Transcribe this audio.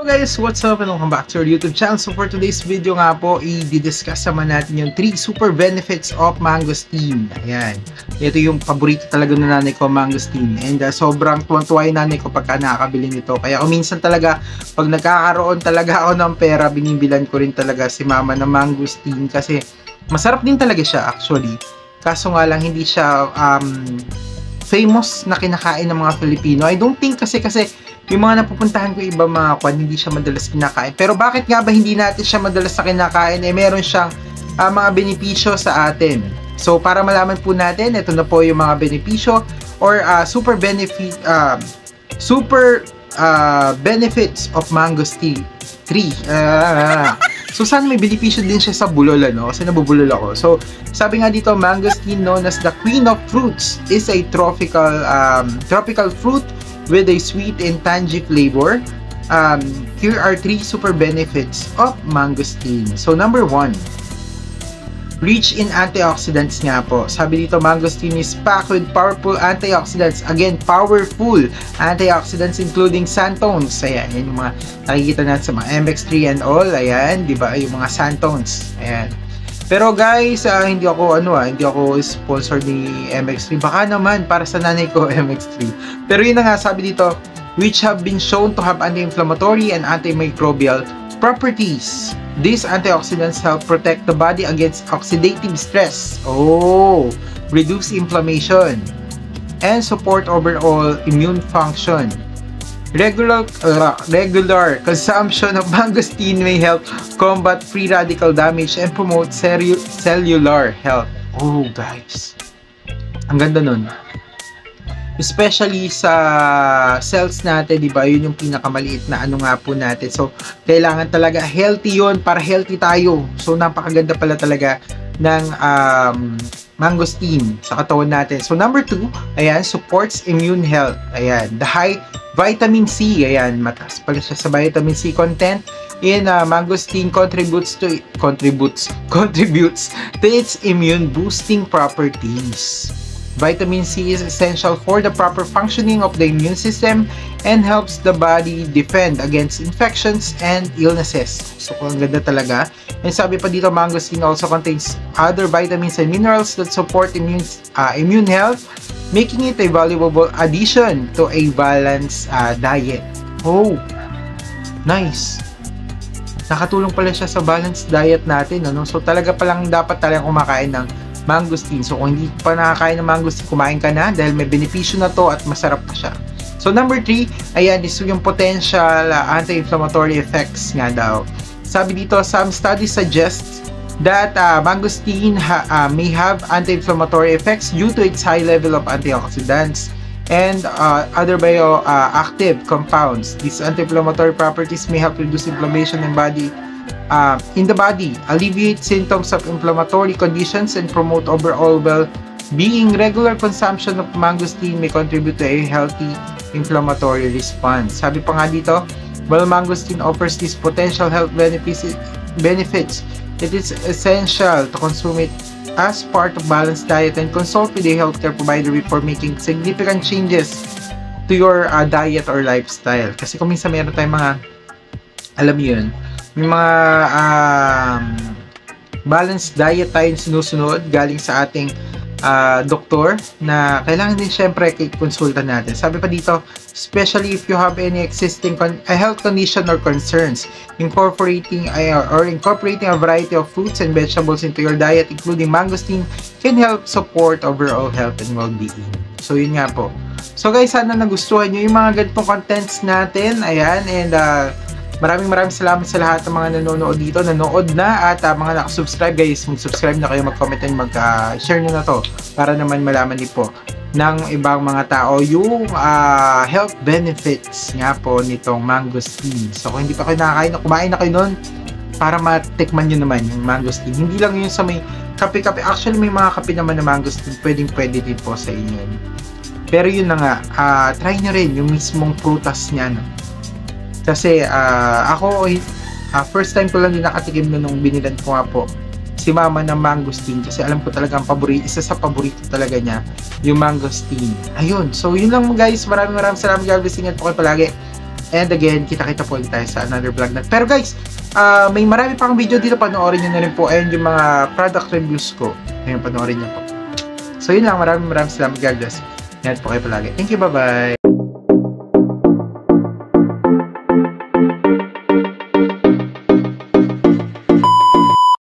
Guys, what's up and welcome back to our YouTube channel. So for today's video nga po, i-discuss naman natin yung 3 super benefits of mangosteen. Ayan, ito yung paborito talaga ng nanay ko, mangosteen. And sobrang tuwang-tuwa yung nanay ko pagka nakakabili nito. Kaya minsan talaga, pag nagkakaroon talaga ako ng pera, binibilan ko rin talaga si mama ng mangosteen. Kasi masarap din talaga siya actually. Kaso nga lang hindi siya famous na kinakain ng mga Filipino. I don't think kasi yung mga napupuntahan ko iba mga kwan, hindi siya madalas kinakain. Pero bakit nga ba hindi natin siya madalas na kinakain? Meron siyang mga benepisyo sa atin. So para malaman po natin, ito na po yung mga benepisyo or super benefits of mangosteen tree. So sana may benepisyo din siya sa bulol, ano? Kasi nabubulol ako. So sabi nga dito, mangosteen, known as the queen of fruits, is a tropical fruit with a sweet and tangy flavor. Here are 3 super benefits of mangosteen. So number 1, rich in antioxidants nga po. Sabi dito, mangosteen is packed with powerful antioxidants. Again, powerful antioxidants including xanthones. Ayan, yan yung mga nakikita natin sa mga MX3 and all. Ayan, di ba? Yung mga xanthones. Ayan. Pero guys, hindi ako sponsor ni MX3. Baka naman para sa nanay ko MX3. Pero yun na nga, sabi dito, which have been shown to have anti-inflammatory and antimicrobial properties. These antioxidants help protect the body against oxidative stress. Reduce inflammation and support overall immune function. Regular consumption of mangosteen may help combat free radical damage and promote cellular health. Guys, ang ganda nun. Especially sa cells natin, di ba? Yun yung pinakamaliit na ano nga po natin. So, kailangan talaga healthy yun para healthy tayo. So, napakaganda pala talaga ng mangosteen sa katawan natin. So, number 2, ayan, supports immune health. Ayan, the high vitamin C, ayan, mataas pala siya sa vitamin C content in mangosteen contributes to its immune boosting properties. Vitamin C is essential for the proper functioning of the immune system and helps the body defend against infections and illnesses. So, ang ganda talaga. And sabi pa dito, mangosteen also contains other vitamins and minerals that support immune health, making it a valuable addition to a balanced diet. Nice! Nakatulong pala siya sa balanced diet natin, ano? So talaga palang dapat talagang kumakain ng mangosteen. So kung hindi pa nakakain ng mangosteen, kumain ka na dahil may benepisyo na to at masarap pa siya. So number 3, ayan, is yung potential anti-inflammatory effects nga daw. Sabi dito, some studies suggest that mangosteen may have anti-inflammatory effects due to its high level of antioxidants and other bioactive compounds. These anti-inflammatory properties may help reduce inflammation in the body, alleviate symptoms of inflammatory conditions, and promote overall well-being. Regular consumption of mangosteen may contribute to a healthy inflammatory response. Sabi pa nga dito, while mangosteen offers these potential health benefits, it is essential to consume it as part of balanced diet and consult with a healthcare provider before making significant changes to your diet or lifestyle. Kasi kung minsan meron tayong mga, alam mo yun, may mga balanced diet tayong sinusunod galing sa ating doktor na kailangan din syempre konsulta natin. Sabi pa dito, especially if you have any existing health condition or concerns, incorporating a variety of fruits and vegetables into your diet, including mangosteen, can help support overall health and well-being. So yun nga po. So guys, sana nagustuhan nyo yung mga ganitong contents natin. Ayan, and maraming salamat sa lahat ng mga nanood na at mga nakasubscribe. Guys, mag-subscribe na kayo, mag-comment and mag-share nyo na to para naman malaman din po ng ibang mga tao yung health benefits nga po nitong mangosteen. So kung hindi pa kayo nakakain, kumain na kayo nun para matikman nyo naman yung mangosteen. Hindi lang yun sa may kape-kape. Actually, may mga kape naman na mangosteen, pwede din po sa inyo. Pero yun na nga, try nyo rin yung mismong prutas niya, no? Kasi ako, first time ko lang din nakatikim nung binilan ko nga po si mama ng mangosteen. Kasi alam ko talaga isa sa paborito talaga niya, yung mangosteen. Ayun, so yun lang guys. Maraming salamat. God bless. Ingat po kayo palagi. And again, kita-kita po ulit tayo sa another vlog na. Pero guys, may marami pang video dito. Panoorin nyo na rin po. Ayun yung mga product reviews ko. Ayun, panoorin nyo po. So yun lang. Maraming salamat. God bless. Ingat po kayo palagi. Thank you. Bye-bye.